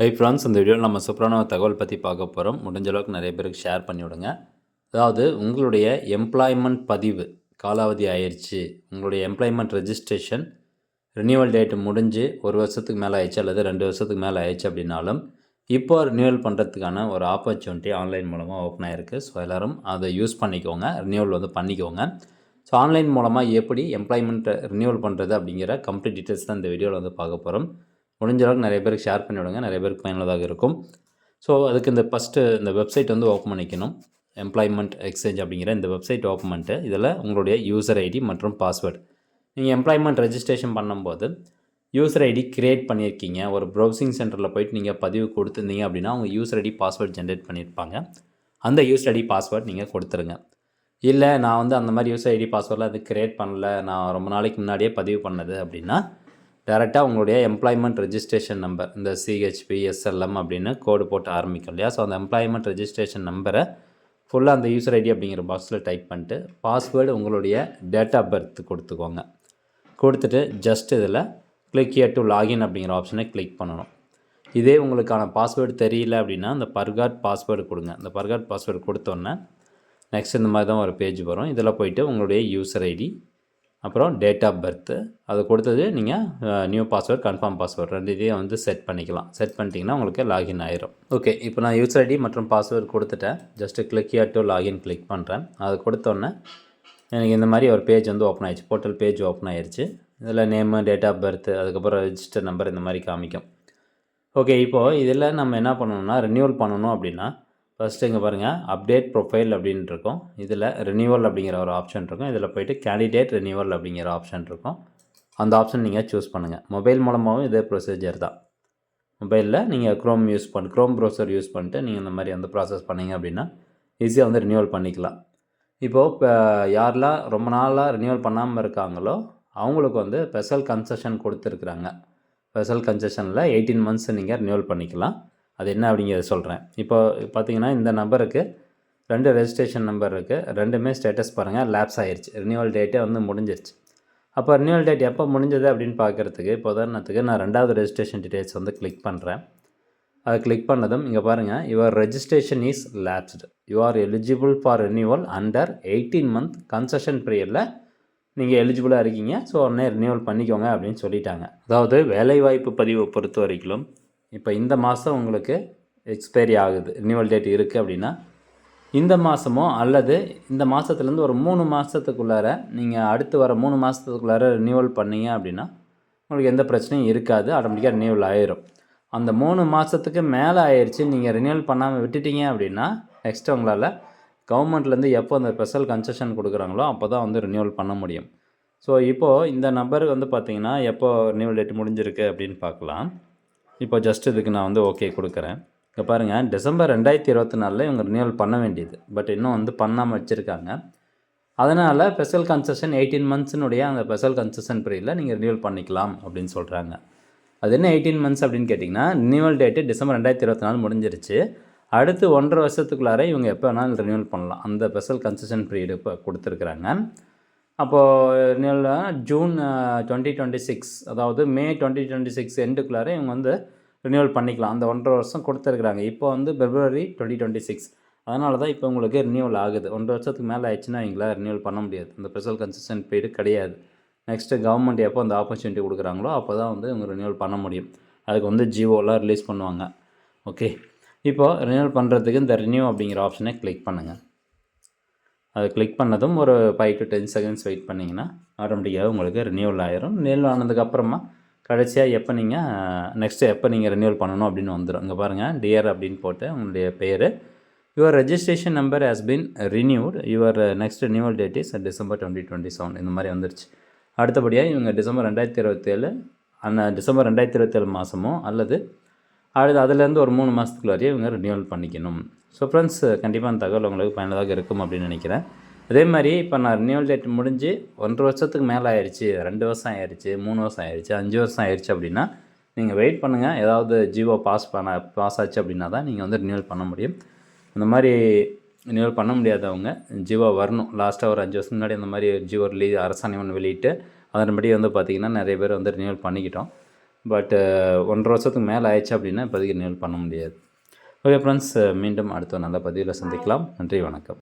Hi friends, இந்த வீடியோவில் நம்ம சூப்பரான ஒரு தகவல் பற்றி பார்க்க போகிறோம். முடிஞ்ச அளவுக்கு நிறைய பேருக்கு ஷேர் பண்ணி விடுங்க. அதாவது உங்களுடைய எம்ப்ளாய்மெண்ட் பதிவு காலாவதி ஆயிடுச்சு, உங்களுடைய எம்ப்ளாய்மெண்ட் ரெஜிஸ்ட்ரேஷன் ரினியூவல் டேட் முடிஞ்சு 1 வருஷத்துக்கு மேலே ஆயிடுச்சு அல்லது 2 வருஷத்துக்கு மேலே ஆயிடுச்சு அப்படின்னாலும் இப்போ ரினியூவல் பண்ணுறதுக்கான ஒரு ஆப்பர்ச்சுனிட்டி ஆன்லைன் மூலமாக ஓப்பன் ஆகிருக்கு. ஸோ எல்லோரும் அதை யூஸ் பண்ணிக்கோங்க, ரினியூவல் பண்ணிக்கோங்க. ஸோ ஆன்லைன் மூலமாக எப்படி எம்ப்ளாய்மெண்ட்டை ரினியூவல் பண்ணுறது அப்படிங்கிற கம்ப்ளீட் டீட்டெயில்ஸ் தான் இந்த வீடியோவில் பார்க்க போகிறோம். முடிஞ்ச அளவுக்கு நிறைய பேருக்கு ஷேர் பண்ணி விடுங்க, நிறைய பேருக்கு பயனுள்ளதாக இருக்கும். ஸோ அதுக்கு இந்த வெப்சைட் ஓப்பன் பண்ணிக்கணும். எம்ப்ளாய்மெண்ட் எக்ஸ்சேஞ்ச் அப்படிங்கிற இந்த வெப்சைட் ஓப்பன் பண்ணிட்டு இதில் உங்களுடைய யூசர் ஐடி மற்றும் பாஸ்வேர்டு, நீங்கள் எம்ப்ளாய்மெண்ட் ரெஜிஸ்ட்ரேஷன் பண்ணும்போது யூசர் ஐடி க்ரியேட் பண்ணியிருக்கீங்க, ஒரு ப்ரௌசிங் சென்டரில் போய்ட்டு நீங்கள் பதிவு கொடுத்துருந்தீங்க அப்படின்னா அவங்க யூசர் ஐடி பாஸ்வேர்டு ஜென்ரேட் பண்ணியிருப்பாங்க. அந்த யூசர் ஐடி பாஸ்வேர்டு நீங்கள் கொடுத்துருங்க. இல்லை நான் அந்த மாதிரி யூசர் ஐடி பாஸ்வேர்டில் க்ரியேட் பண்ணல, நான் ரொம்ப நாளைக்கு முன்னாடியே பதிவு பண்ணது அப்படின்னா டேரெக்டாக உங்களுடைய எம்ப்ளாய்மெண்ட் ரெஜிஸ்ட்ரேஷன் நம்பர், இந்த சிஹெச்பி எஸ்எல்எம் அப்படின்னு கோடு போட்டு ஆரம்பிக்கும் இல்லையா. ஸோ அந்த எம்ப்ளாய்மெண்ட் ரெஜிஸ்ட்ரேஷன் நம்பரை ஃபுல்லாக அந்த யூசர் ஐடி அப்படிங்கிற பாக்ஸில் டைப் பண்ணிட்டு பாஸ்வேர்டு உங்களுடைய டேட் ஆஃப் பர்த் கொடுத்துக்கோங்க. கொடுத்துட்டு ஜஸ்ட் இதில் கிளிக் ஹியர் டு லாகின் அப்படிங்கிற ஆப்ஷனை கிளிக் பண்ணணும். இதே உங்களுக்கான பாஸ்வேர்டு தெரியல அப்படின்னா அந்த பர்காட் பாஸ்வேர்டு கொடுங்க. இந்த பர்காட் பாஸ்வேர்டு கொடுத்தோன்னே நெக்ஸ்ட் இந்த மாதிரி தான் ஒரு பேஜ் வரும். இதில் போய்ட்டு உங்களுடைய யூசர் ஐடி அப்புறம் டேட் ஆஃப் பர்த்து அது கொடுத்தது நீங்கள் நியூ பாஸ்வேர்டு கன்ஃபார்ம் பாஸ்வேர்டு ரெண்டுத்தையும் செட் பண்ணிக்கலாம். செட் பண்ணிட்டீங்கன்னா உங்களுக்கு லாகின் ஆயிரும். ஓகே, இப்போ நான் யூசர் ஐடி மற்றும் பாஸ்வேர்டு கொடுத்துட்டேன். Just click here to login click பண்ணுறேன். அது கொடுத்தோன்னே எனக்கு இந்த மாதிரி ஒரு பேஜ் ஓப்பன் ஆயிடுச்சு, போர்ட்டல் பேஜ் ஓப்பன் ஆயிடுச்சு. இதில் நேமு, டேட் ஆஃப் பர்த்து, அதுக்கப்புறம் ரெஜிஸ்டர் நம்பர் இந்த மாதிரி காமிக்கும். ஓகே, இப்போது இதில் நம்ம என்ன பண்ணணும்னா ரினியூவல் பண்ணணும் அப்படின்னா ஃபஸ்ட்டு இங்கே பாருங்கள் அப்டேட் ப்ரொஃபைல் அப்படின்னு இருக்கும். இதில் ரினியூவல் அப்படிங்கிற ஒரு ஆப்ஷன் இருக்கும். இதில் போய்ட்டு கேண்டிடேட் ரினியூவல் அப்படிங்கிற ஆப்ஷன் இருக்கும். அந்த ஆப்ஷன் நீங்கள் சூஸ் பண்ணுங்கள். மொபைல் மூலமாகவும் இதே ப்ரொசீஜர் தான். மொபைலில் நீங்கள் க்ரோம் ப்ரௌசர் யூஸ் பண்ணிட்டு நீங்கள் இந்த மாதிரி ப்ராசஸ் பண்ணிங்க அப்படின்னா ஈஸியாக ரினியூவல் பண்ணிக்கலாம். இப்போது இப்போ யாரெல்லாம் ரொம்ப நாளாக ரினியூவல் பண்ணாமல் இருக்காங்களோ அவங்களுக்கு ஸ்பெஷல் கன்செஷன் கொடுத்துருக்குறாங்க. ஸ்பெஷல் கன்செஷனில் 18 months நீங்கள் ரினியூவல் பண்ணிக்கலாம். அது என்ன அப்படிங்கிறத சொல்கிறேன். இப்போ பார்த்தீங்கன்னா இந்த நம்பருக்கு 2 ரெஜிஸ்ட்ரேஷன் நம்பர் இருக்குது. ரெண்டுமே ஸ்டேட்டஸ் பாருங்கள் லேப்ஸ் ஆகிடுச்சு, ரினியூவல் டேட்டே முடிஞ்சிருச்சு. அப்போ ரினியூவல் டேட் எப்போ முடிஞ்சது அப்படின்னு பார்க்குறதுக்கு இப்போ உதாரணத்துக்கு நான் 2வது ரெஜிஸ்ட்ரேஷன் டீட்டெயில்ஸ் கிளிக் பண்ணுறேன். அது கிளிக் பண்ணதும் இங்கே பாருங்கள் your registration is lapsed, you are eligible for renewal under 18 month concession பீரியடில் நீங்கள் எலிஜிபிளாக இருக்கீங்க. ஸோ உடனே ரினியூவல் பண்ணிக்கோங்க அப்படின்னு சொல்லிட்டாங்க. அதாவது வேலைவாய்ப்பு பதிவை பொறுத்த வரைக்கும் இப்போ இந்த மாதம் உங்களுக்கு எக்ஸ்பைரி ஆகுது, ரினியூவல் டேட் இருக்குது அப்படின்னா இந்த மாதமோ அல்லது இந்த மாதத்துலேருந்து ஒரு 3 மாதத்துக்குள்ளார நீங்கள் அடுத்து வர 3 மாதத்துக்குள்ளார ரினியூவல் பண்ணிங்க அப்படின்னா உங்களுக்கு எந்த பிரச்சனையும் இருக்காது, ஆட்டோமேட்டிக்காக ரினியூவல் ஆயிரும். அந்த 3 மாதத்துக்கு மேலே ஆயிடுச்சு, நீங்கள் ரினியூவல் பண்ணாமல் விட்டுட்டீங்க அப்படின்னா நெக்ஸ்ட்டு உங்களால் கவர்மெண்ட்லேருந்து எப்போ அந்த ஸ்பெஷல் கன்செஷன் கொடுக்குறாங்களோ அப்போ தான் ரினியூவல் பண்ண முடியும். ஸோ இப்போது இந்த நம்பருக்கு பார்த்தீங்கன்னா எப்போ ரினியூவல் டேட் முடிஞ்சிருக்கு அப்படின்னு பார்க்கலாம். இப்போ ஜஸ்ட் இதுக்கு நான் ஓகே கொடுக்குறேன். இப்போ பாருங்கள் டிசம்பர் 2024 இவங்க ரினியூவல் பண்ண வேண்டியது, பட் இன்னும் பண்ணாமல் வச்சுருக்காங்க. அதனால் ஸ்பெஷல் கன்செஷன் 18 monthsனுடைய அந்த ஸ்பெஷல் கன்செஷன் பீரியடில் நீங்கள் ரினியூவல் பண்ணிக்கலாம் அப்படின்னு சொல்கிறாங்க. அது என்ன 18 months அப்படின்னு கேட்டிங்கன்னா ரினியூவல் டேட்டு டிசம்பர் 2024 முடிஞ்சிருச்சு. அடுத்து 1.5 வருஷத்துக்குள்ளார இவங்க எப்போ வேணாலும் ரினியூவல் பண்ணலாம். அந்த ஸ்பெஷல் கன்செஷன் பீரியடு இப்போ கொடுத்துருக்குறாங்க. அப்போது ரினியூவல் ஜூன் 2026 அதாவது மே 2026 எண்டுக்குள்ளார இவங்க ரினியூவல் பண்ணிக்கலாம். அந்த 1.5 வருஷம் கொடுத்துருக்குறாங்க. இப்போ February 2026, அதனால தான் இப்போ உங்களுக்கு ரினியூவல் ஆகுது. 1.5 வருஷத்துக்கு மேலே ஆயிடுச்சுன்னா எங்களால் ரினியூவல் பண்ண முடியாது, அந்த ஸ்பெஷல் கன்செஷன் பீரியடு கிடையாது. நெக்ஸ்ட்டு கவர்மெண்ட் எப்போ அந்த ஆப்பர்ச்சுனிட்டி கொடுக்குறாங்களோ அப்போ தான் இவங்க ரினியூவல் பண்ண முடியும். அதுக்கு ஜிஓலாம் ரிலீஸ் பண்ணுவாங்க. ஓகே, இப்போது ரினியூவல் பண்ணுறதுக்கு இந்த ரினியூ அப்படிங்கிற ஆப்ஷனை கிளிக் பண்ணுங்கள். அது கிளிக் பண்ணதும் ஒரு 5 to 10 seconds வெயிட் பண்ணிங்கன்னா ஆட்டோமேட்டிக்காக உங்களுக்கு ரினியூவல் ஆயிரும். ரினியூவல் ஆனதுக்கப்புறமா கடைசியாக எப்போ நீங்கள் ரினியூவல் பண்ணணும் அப்படின்னு வந்துடும். இங்கே பாருங்கள் டியர் அப்படின்னு போட்டு உங்களுடைய பேர், your registration number has been renewed, your next renewal date is December 2027 இந்த மாதிரி வந்துருச்சு. அடுத்தபடியாக இவங்க டிசம்பர் 2027 மாதமோ அல்லது அதுலேருந்து ஒரு 3 மாதத்துக்குள்ளாரையே இவங்க ரினியூவல் பண்ணிக்கணும். ஸோ ஃப்ரெண்ட்ஸ், கண்டிப்பாக அந்த தகவல் உங்களுக்கு பயனுள்ளதாக இருக்கும் அப்படின்னு நினைக்கிறேன். அதே மாதிரி இப்போ நான் ரினியூவல் டேட் முடிஞ்சு 1.5 வருஷத்துக்கு மேலே ஆயிடுச்சு, 2 வருஷம் ஆயிடுச்சு, 3 வருஷம் ஆயிடுச்சு, 5 வருஷம் ஆயிடுச்சு அப்படின்னா நீங்கள் வெயிட் பண்ணுங்கள். ஏதாவது ஜிஓ பாஸ் ஆச்சு அப்படின்னா தான் நீங்கள் ரினியூவல் பண்ண முடியும். இந்த மாதிரி ரினியூவல் பண்ண முடியாதவங்க ஜிஓ வரணும். லாஸ்ட்டாக ஒரு 5 வருஷம் முன்னாடி அந்த மாதிரி ஜிஓ அரசாணை ஒன்று வெளியிட்டு அதன்படி பார்த்திங்கன்னா நிறைய பேர் ரினியூவல் பண்ணிக்கிட்டோம். பட் 1.5 வருஷத்துக்கு மேலே ஆயிடுச்சு அப்படின்னா இப்போதைக்கு ரினியூவல் பண்ண முடியாது. ஓகே ஃப்ரெண்ட்ஸ், மீண்டும் அடுத்த நல்ல பதிவில் சந்திக்கலாம். நன்றி, வணக்கம்.